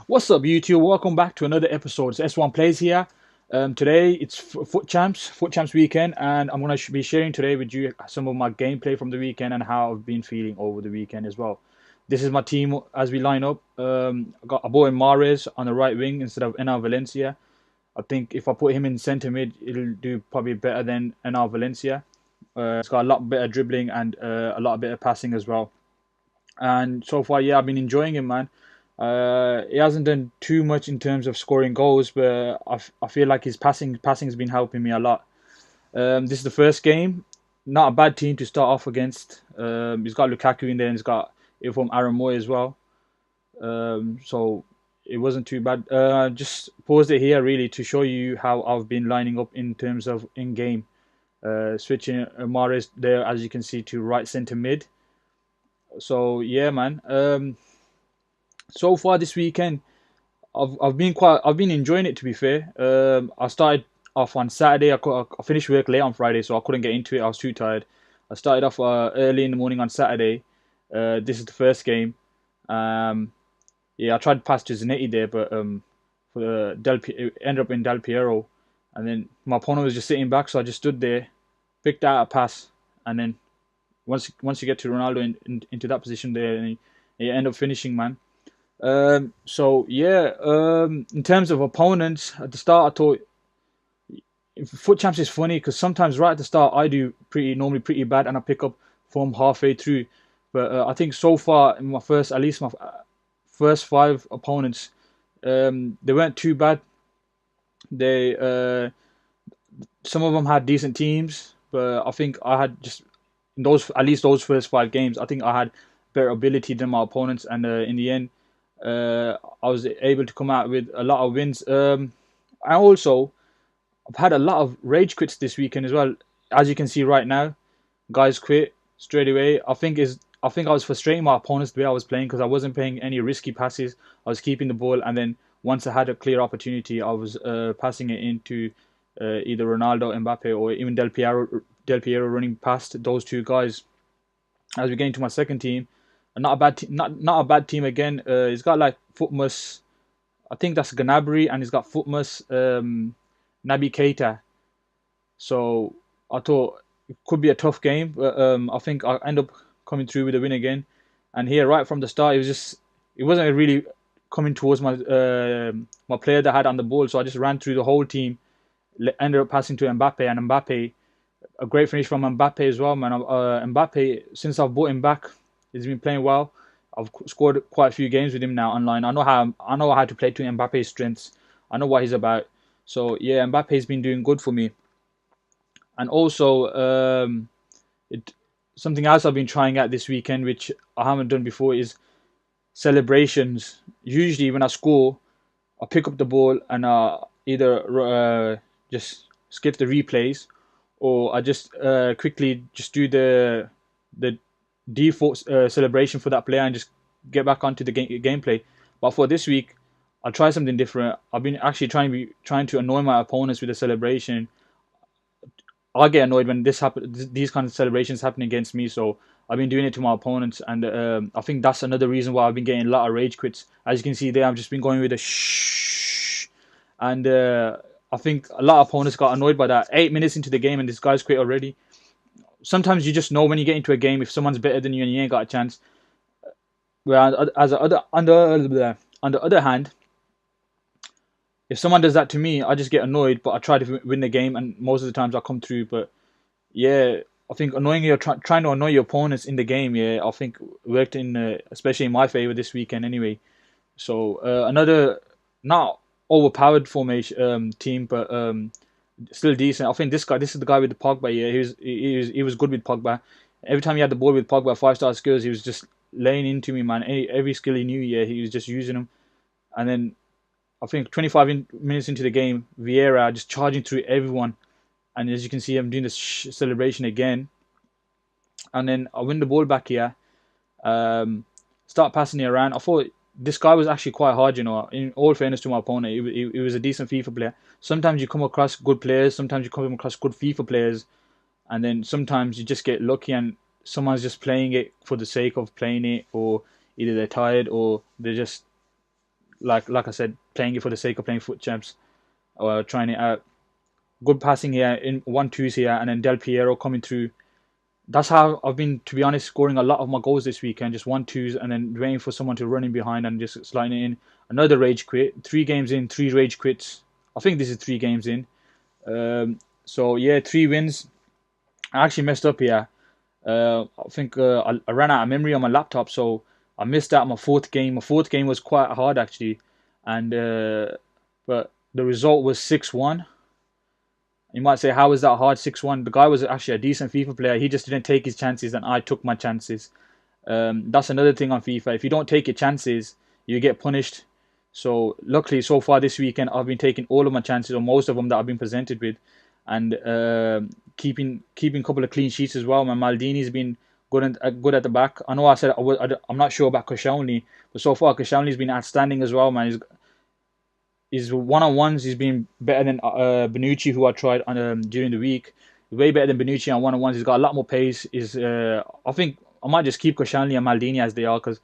What's up, YouTube? Welcome back to another episode. It's S1 Plays here. Today it's Foot Champs weekend, and I'm gonna be sharing today with you some of my gameplay from the weekend and how I've been feeling over the weekend as well. This is my team as we line up. I got a boy Mahrez on the right wing instead of Enar Valencia. I think if I put him in centre mid, it'll do probably better than Enar Valencia. He's got a lot better dribbling and a lot better passing as well. And so far, yeah, I've been enjoying him, man. He hasn't done too much in terms of scoring goals, but I feel like his passing has been helping me a lot. This is the first game, not a bad team to start off against. He's got Lukaku in there, and he's got it from Aaron Moy as well. So it wasn't too bad. Just paused it here really to show you how I've been lining up in terms of in game. Switching Mahrez there, as you can see, to right centre mid. So yeah, man. So far this weekend, I've been enjoying it, to be fair. I started off on Saturday. I finished work late on Friday, so I couldn't get into it. I was too tired. I started off early in the morning on Saturday. This is the first game. Um, yeah, I tried to pass to Zanetti there, but for it ended up in Del Piero, and then my opponent was just sitting back, so I just stood there, picked out a pass, and then once you get to Ronaldo into that position there, and you end up finishing, man. So yeah, in terms of opponents, at the start I thought Foot Champs is funny because sometimes right at the start I do normally pretty bad and I pick up form halfway through. But I think so far in at least my first five opponents, they weren't too bad. They Some of them had decent teams, but I think I had just in those at least those first five games, I think I had better ability than my opponents, and in the end, I was able to come out with a lot of wins. I also I've had a lot of rage quits this weekend as well. As you can see right now, guys quit straight away. I think I was frustrating my opponents the way I was playing because I wasn't playing any risky passes. I was keeping the ball, and then once I had a clear opportunity, I was passing it into either Ronaldo, Mbappe, or even Del Piero running past those two guys. As we get into my second team, not a bad not a bad team again. He's got like Footmus, I think that's Gnabry, and he's got Footmus, Naby Keita. So I thought it could be a tough game, but I think I end up coming through with a win again. And here, right from the start, it wasn't really coming towards my player that had on the ball, so I just ran through the whole team. Ended up passing to Mbappe, and Mbappe, a great finish from Mbappe as well, man. Mbappe, since I've bought him back, he's been playing well. I've scored quite a few games with him now online. I know how to play to Mbappe's strengths. I know what he's about. So yeah, Mbappe's been doing good for me. And also, it something else I've been trying out this weekend, which I haven't done before, is celebrations. Usually, when I score, I pick up the ball and either just skip the replays, or I just quickly just do the default celebration for that player and just get back onto the gameplay. But for this week, I'll try something different. I've been actually trying to annoy my opponents with a celebration. I get annoyed when these kind of celebrations happen against me. So I've been doing it to my opponents, and I think that's another reason why I've been getting a lot of rage quits. As you can see there, I've just been going with a shh, and I think a lot of opponents got annoyed by that. 8 minutes into the game, and this guy's quit already. Sometimes you just know when you get into a game if someone's better than you and you ain't got a chance. Well, on the other hand, if someone does that to me, I just get annoyed, but I try to win the game, and most of the times I come through. But yeah, I think trying to annoy your opponents in the game, yeah, I think worked in especially in my favor this weekend anyway. So another not overpowered formation team, but still decent. I think this is the guy with the Pogba. Yeah, he was good with Pogba. Every time he had the ball with Pogba, 5-star skills, he was just laying into me, man. Every skill he knew, yeah, he was just using them. And then I think 25 minutes into the game, Vieira just charging through everyone, and as you can see, I'm doing this celebration again. And then I win the ball back here, um, start passing it around. I thought this guy was actually quite hard, you know. In all fairness to my opponent, he was a decent FIFA player. Sometimes you come across good players, sometimes you come across good FIFA players, and then sometimes you just get lucky and someone's just playing it for the sake of playing it, or either they're tired or they're just like I said, playing it for the sake of playing foot champs or trying it out. Good passing here in 1-2s here, and then Del Piero coming through. That's how I've been, to be honest, scoring a lot of my goals this weekend. Just 1-2s, and then waiting for someone to run in behind and just sliding it in. Another rage quit. 3 games in, 3 rage quits. I think this is 3 games in. So yeah, 3 wins. I actually messed up here. I think I ran out of memory on my laptop, so I missed out my fourth game. My fourth game was quite hard actually, and but the result was 6-1. You might say, how is that hard? 6-1. The guy was actually a decent FIFA player. He just didn't take his chances, and I took my chances. That's another thing on FIFA. If you don't take your chances, you get punished. So luckily, so far this weekend, I've been taking all of my chances, or most of them that I've been presented with, and keeping a couple of clean sheets as well. My Maldini's been good at the back. I know I said I'm not sure about Koscielny, but so far Koscielny's been outstanding as well, man. His one-on-ones, he's been better than Bonucci, who I tried on, during the week. Way better than Bonucci on one-on-ones. He's got a lot more pace. I think I might just keep Koscielny and Maldini as they are, because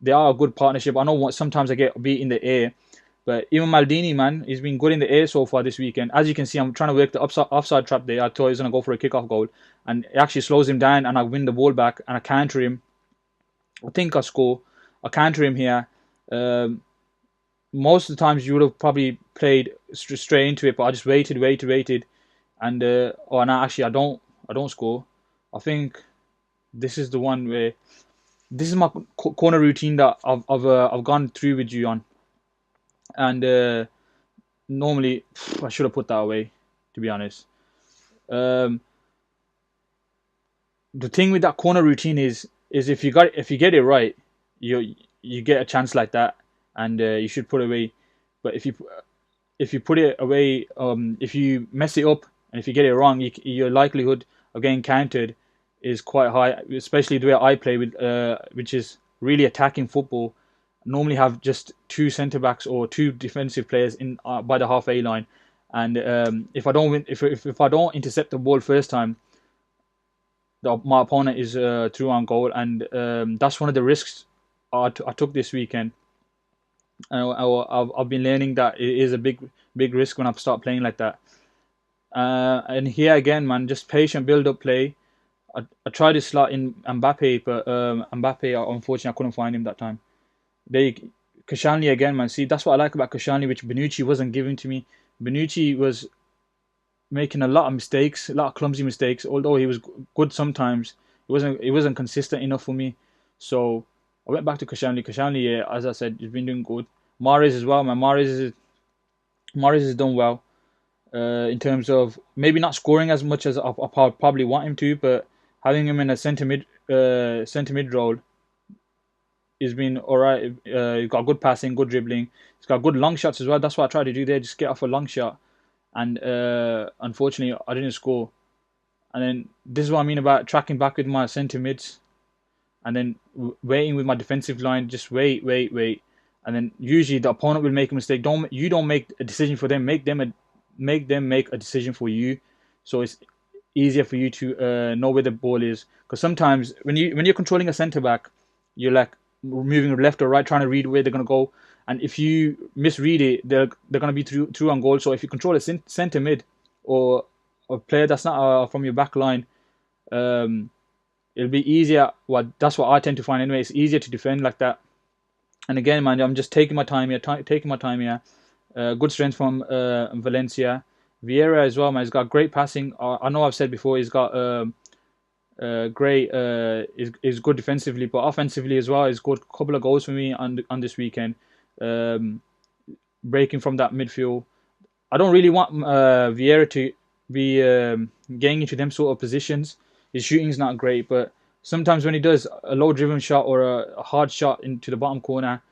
they are a good partnership. I know sometimes I get beat in the air, but even Maldini, man, he's been good in the air so far this weekend. As you can see, I'm trying to work the offside trap there. I thought he was going to go for a kickoff goal, and it actually slows him down, and I win the ball back, and I counter him. I think I score. I counter him here. Most of the times you would have probably played straight into it, but I just waited, and oh no, actually I don't score. I think this is the one where this is my corner routine that I've gone through with you on, and normally I should have put that away, to be honest. Um, the thing with that corner routine is if you get it right, you get a chance like that, and you should put it away. But if you put it away, if you mess it up and if you get it wrong, your likelihood of getting countered is quite high. Especially the way I play with, which is really attacking football. Normally have just 2 centre backs or 2 defensive players in by the halfway line, and if I don't win, if I don't intercept the ball first time, my opponent is through on goal, and that's one of the risks I took this weekend. I've been learning that it is a big risk when I start playing like that. And here again, man, just patient build up play. I tried to slot in Mbappe, but Mbappe, unfortunately, I couldn't find him that time. Koscielny again, man. See, that's what I like about Koscielny, which Bonucci wasn't giving to me. Bonucci was making a lot of mistakes, a lot of clumsy mistakes. Although he was good sometimes, it wasn't consistent enough for me. So I went back to Koscielny. Koscielny, yeah, as I said, he's been doing good. Mahrez as well, man. Mahrez has done well in terms of maybe not scoring as much as I probably want him to, but having him in a centre mid role, he's been alright. He's got good passing, good dribbling. He's got good long shots as well. That's what I tried to do there, just get off a long shot. And unfortunately, I didn't score. And then this is what I mean about tracking back with my centre mids, and then waiting with my defensive line. Just wait, and then usually the opponent will make a mistake. You don't make a decision for them. Make them make a decision for you. So it's easier for you to know where the ball is. Because sometimes when you're controlling a centre back, you're like moving left or right, trying to read where they're gonna go. And if you misread it, they're gonna be through on goal. So if you control a centre mid or a player that's not from your back line, it'll be easier. Well, that's what I tend to find anyway. It's easier to defend like that. And again, man, I'm just taking my time here. Good strength from Valencia. Vieira as well, man. He's got great passing. I know I've said before he's got great. Is good defensively, but offensively as well, he's got a couple of goals for me on this weekend. Breaking from that midfield. I don't really want Vieira to be getting into them sort of positions. His shooting's not great, but sometimes when he does a low-driven shot or a hard shot into the bottom corner,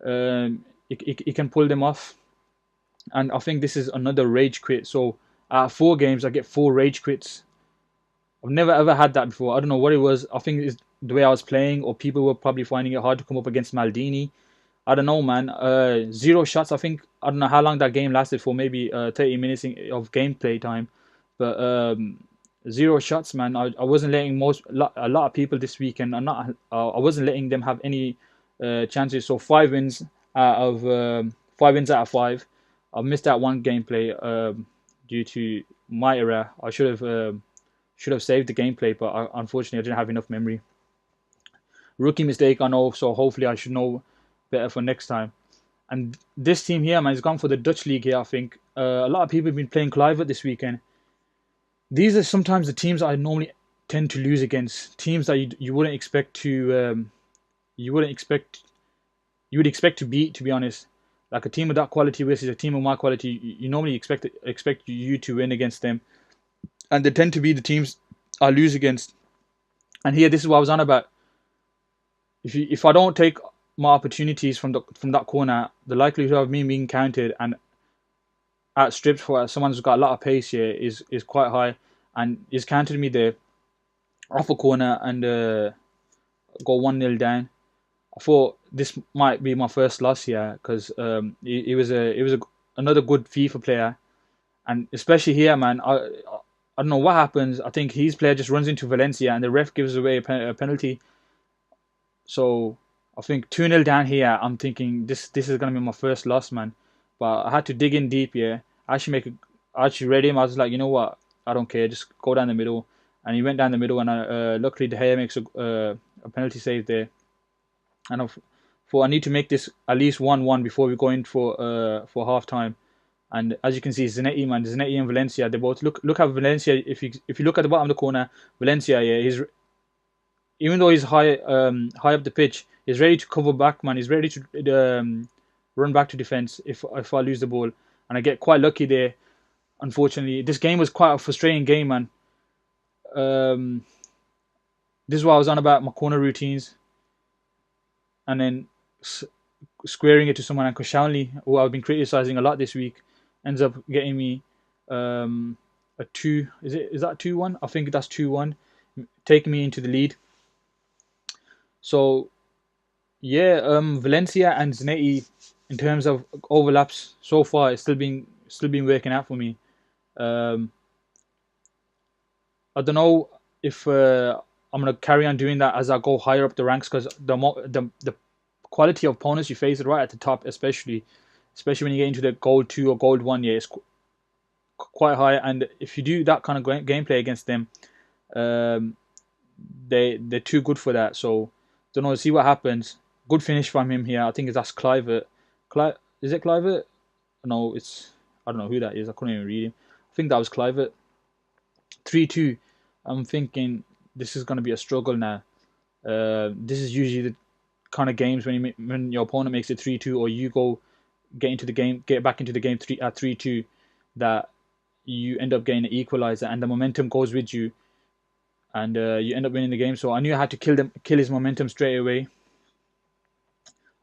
he can pull them off. And I think this is another rage quit. So at 4 games, I get 4 rage quits. I've never ever had that before. I don't know what it was. I think it's the way I was playing, or people were probably finding it hard to come up against Maldini. I don't know, man. 0 shots. I don't know how long that game lasted for. Maybe 30 minutes of gameplay time, but 0 shots, man. I wasn't letting a lot of people this weekend. I wasn't letting them have any chances. So 5 wins. out of 5 wins out of 5. I've missed out one gameplay due to my error. I should have saved the gameplay, but unfortunately I didn't have enough memory. Rookie mistake, I know, so hopefully I should know better for next time. And this team here, man, has gone for the Dutch league here. I think a lot of people have been playing Kluivert this weekend. These are sometimes the teams I normally tend to lose against. Teams that you wouldn't expect to you wouldn't expect you would expect to beat. To be honest, like a team of that quality versus a team of my quality, you normally expect you to win against them, and they tend to be the teams I lose against. And here, this is what I was on about. If I don't take my opportunities from that corner, the likelihood of me being counted and outstripped for someone who's got a lot of pace here is quite high, and he's countered me there off a corner and go 1-0 down. I thought this might be my first loss here because he was another good FIFA player, and especially here, man. I don't know what happens. I think his player just runs into Valencia and the ref gives away a penalty. So I think 2-0 down here. I'm thinking this is gonna be my first loss, man. But I had to dig in deep here. I actually read him. I was like, you know what? I don't care. Just go down the middle. And he went down the middle, and luckily De Gea makes a penalty save there. And I thought I need to make this at least 1-1 before we go in for half time. And as you can see, Zanetti, man, Zanetti and Valencia, they both look at Valencia. If you look at the bottom of the corner, Valencia, yeah, even though he's high up the pitch, he's ready to cover back, man. He's ready to run back to defense if I lose the ball, and I get quite lucky there. Unfortunately, this game was quite a frustrating game, man. This is what I was on about, my corner routines, and then squaring it to someone like Koscielny, who I've been criticizing a lot this week, ends up getting me a 2. Is that 2-1? I think that's 2-1, taking me into the lead. So yeah, Valencia and Zanetti, in terms of overlaps so far, it's still been working out for me. I don't know if I'm gonna carry on doing that as I go higher up the ranks, because the quality of opponents you face right at the top, especially when you get into the gold 2 or gold 1, yeah, it's quite high. And if you do that kind of gameplay against them, they're too good for that. So don't know. See what happens. Good finish from him here. I think that's Kluivert. Is it Kluivert? No, I don't know who that is. I couldn't even read him. I think that was Kluivert. 3-2. I'm thinking this is going to be a struggle now. This is usually the kind of games when your opponent makes it 3-2, or you get back into the game at 3-2, that you end up getting an equalizer and the momentum goes with you, and you end up winning the game. So I knew I had to kill his momentum straight away.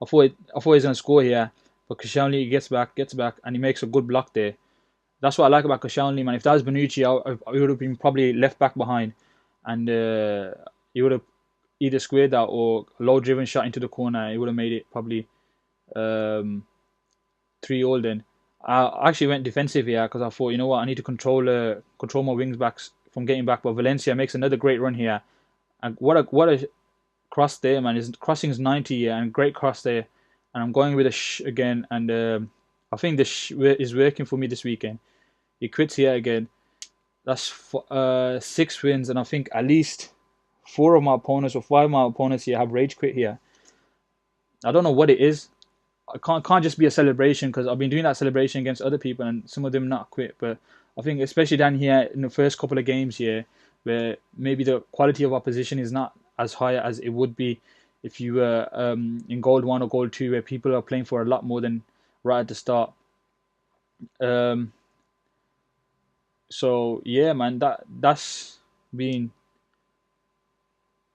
I thought he was going to score here, but Koscielny gets back, and he makes a good block there. That's what I like about Koscielny, man. If that was Bonucci, I would have been probably left back behind, and he would have either squared that or a low-driven shot into the corner. He would have made it probably 3-3 then. I actually went defensive here because I thought, you know what, I need to control my wings backs from getting back. But Valencia makes another great run here, and what a cross there, man. His crossing is 90 here, and great cross there. And I'm going with a again, and I think this is working for me this weekend. He quits here again. That's 6 wins, and I think at least 4 of my opponents or 5 of my opponents here have rage quit here. I don't know what it is. I can't just be a celebration, because I've been doing that celebration against other people and some of them not quit. But I think especially down here in the first couple of games here, where maybe the quality of opposition is not as high as it would be if you were in Gold 1 or Gold 2, where people are playing for a lot more than right at the start. So yeah, man, that's been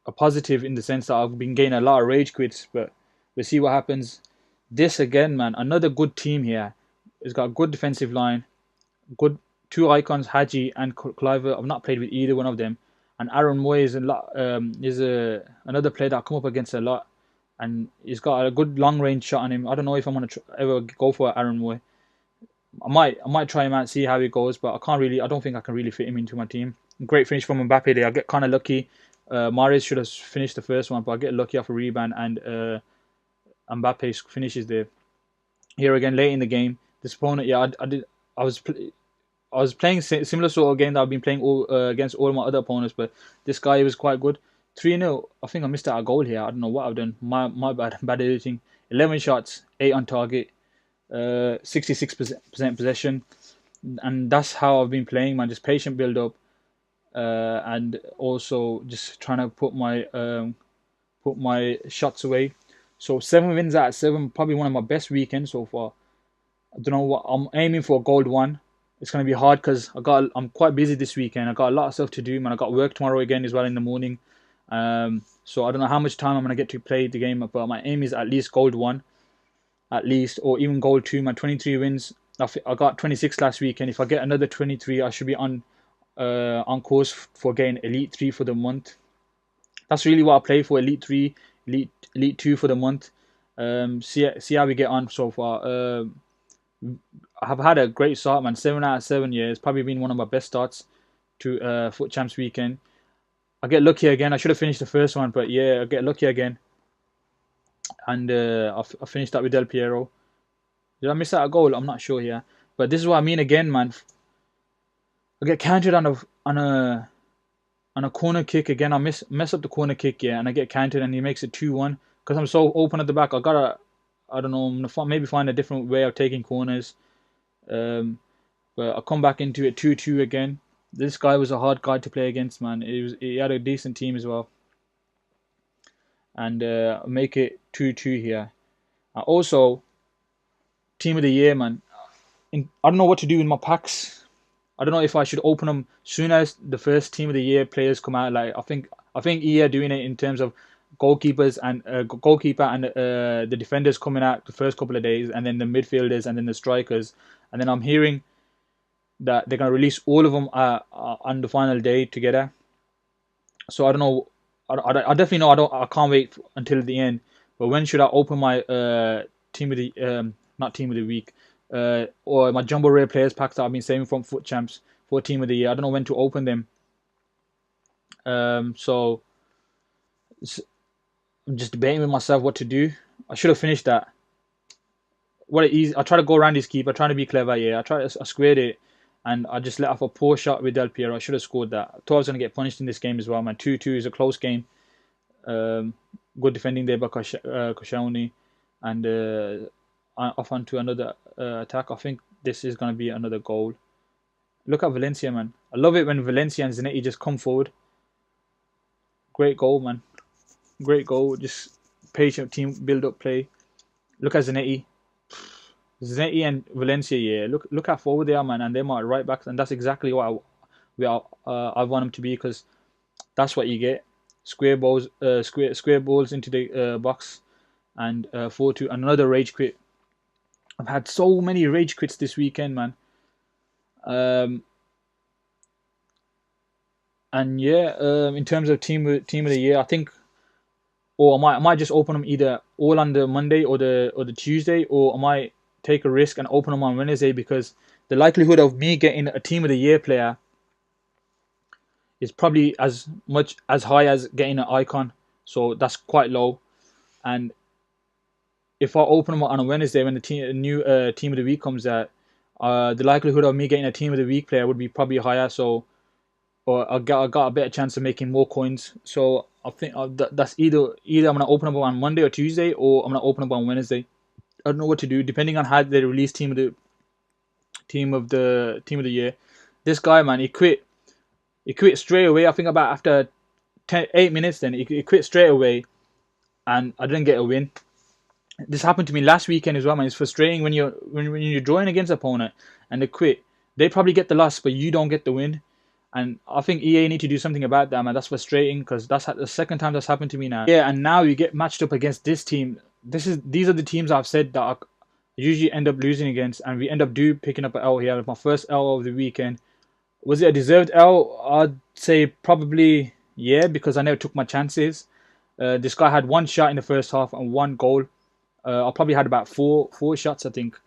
a positive in the sense that I've been getting a lot of rage quits, but we'll see what happens. This again, man, another good team here. It's got a good defensive line, good 2 icons, Hadji and Kluivert. I've not played with either one of them, and Aaron Moy is another player that I come up against a lot, and he's got a good long range shot on him. I don't know if I'm gonna ever go for Aaron Moy. I might try him out, see how he goes, but I don't think I can really fit him into my team. Great finish from Mbappe there. I get kind of lucky. Mahrez should have finished the first one, but I get lucky off a rebound, and Mbappe finishes there. here again late in the game. This opponent, yeah, I did. I was I was playing similar sort of game that I've been playing against all my other opponents, but this guy was quite good. 3-0. I think I missed out a goal here. I don't know what I've done. My bad. Bad editing. 11 shots, 8 on target, 66% possession, and that's how I've been playing, man. Just patient build up, and also just trying to put my shots away. So 7 wins out of 7, probably one of my best weekends so far. I don't know what I'm aiming for. Gold one. It's gonna be hard because I'm quite busy this weekend. I got a lot of stuff to do, man. I got work tomorrow again as well in the morning. So I don't know how much time I'm gonna get to play the game, but my aim is at least gold one, at least, or even gold two. My 23 wins. I got 26 last weekend. If I get another 23, I should be on course for getting elite 3 for the month. That's really what I play for: elite 3, elite 2 for the month. See how we get on so far. I've had a great start, man. 7 out of 7. Yeah, it's probably been one of my best starts to Foot Champs weekend. I get lucky again. I should have finished the first one, but yeah, I get lucky again. And I finished that with Del Piero. Did I miss out a goal? I'm not sure here. But this is what I mean again, man. I get countered on a corner kick again. I mess up the corner kick, yeah, and I get countered, and he makes it 2-1. Because I'm so open at the back, I don't know, I'm gonna maybe find a different way of taking corners. But I come back into it 2-2 again. This guy was a hard guy to play against, man. He had a decent team as well, and make it 2-2 here. Also, team of the year, man. I don't know what to do with my packs. I don't know if I should open them soon as the first team of the year players come out. Like I think EA are doing it in terms of goalkeepers and goalkeeper and the defenders coming out the first couple of days, and then the midfielders and then the strikers, and then I'm hearing that they're gonna release all of them on the final day together. So I don't know. I definitely know I can't wait until the end. But when should I open my team of the not team of the week or my jumbo rare players packs that I've been saving from Foot Champs for team of the year? I don't know when to open them. So I'm just debating with myself what to do. I should have finished that. I try to go around his keeper, trying to be clever. Yeah, I squared it, and I just let off a poor shot with Del Piero. I should have scored that. I thought I was going to get punished in this game as well, man. 2-2 is a close game. Good defending there by Koscielny, and off onto another attack. I think this is going to be another goal. Look at Valencia, man. I love it when Valencia and Zanetti just come forward. Great goal, man. Great goal. Just patient team build-up play. Look at Zanetti. Zanetti and Valencia, yeah. Look how forward they are, man, and they're my right backs, and that's exactly what I want them to be, because that's what you get. Square balls into the box, and 4-2. Another rage quit. I've had so many rage quits this weekend, man. And yeah, in terms of team of the year, I think, or I might just open them either all on the Monday or the Tuesday, or I might take a risk and open them on Wednesday, because the likelihood of me getting a team of the year player is probably as high as getting an icon, so that's quite low. And if I open them on a Wednesday when the new team of the week comes out, the likelihood of me getting a team of the week player would be probably higher. So, or I got a better chance of making more coins. So I think that's either I'm gonna open up on Monday or Tuesday, or I'm gonna open up on Wednesday. I don't know what to do depending on how they release team of the year. This guy, man, he quit straight away. I think about after 8 minutes, then he quit straight away, and I didn't get a win. This happened to me last weekend as well, man. It's frustrating when you're drawing against an opponent and they quit. They probably get the loss, but you don't get the win. And I think EA need to do something about that, man. That's frustrating, because that's the second time that's happened to me now. Yeah, and now you get matched up against this team. These are the teams I've said that I usually end up losing against, and we end up picking up an L here. My first L of the weekend. Was it a deserved L? I'd say probably yeah, because I never took my chances. This guy had one shot in the first half and one goal. I probably had about four shots, I think,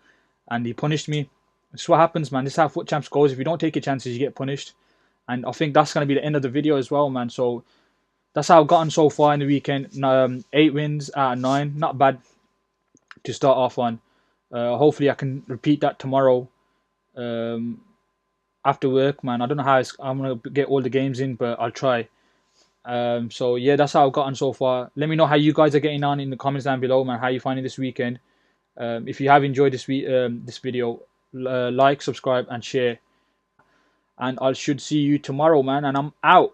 and he punished me. This is what happens, man. This is how Foot Champs goes. If you don't take your chances, you get punished. And I think that's going to be the end of the video as well, man. So that's how I've gotten so far in the weekend. 8 wins out of 9. Not bad to start off on. Hopefully I can repeat that tomorrow um, after work, man. I don't know how I'm gonna get all the games in, but I'll try. So yeah, that's how I've gotten so far. Let me know how you guys are getting on in the comments down below, man. How you finding this weekend? If you have enjoyed this video, like, subscribe, and share. And I should see you tomorrow, man. And I'm out.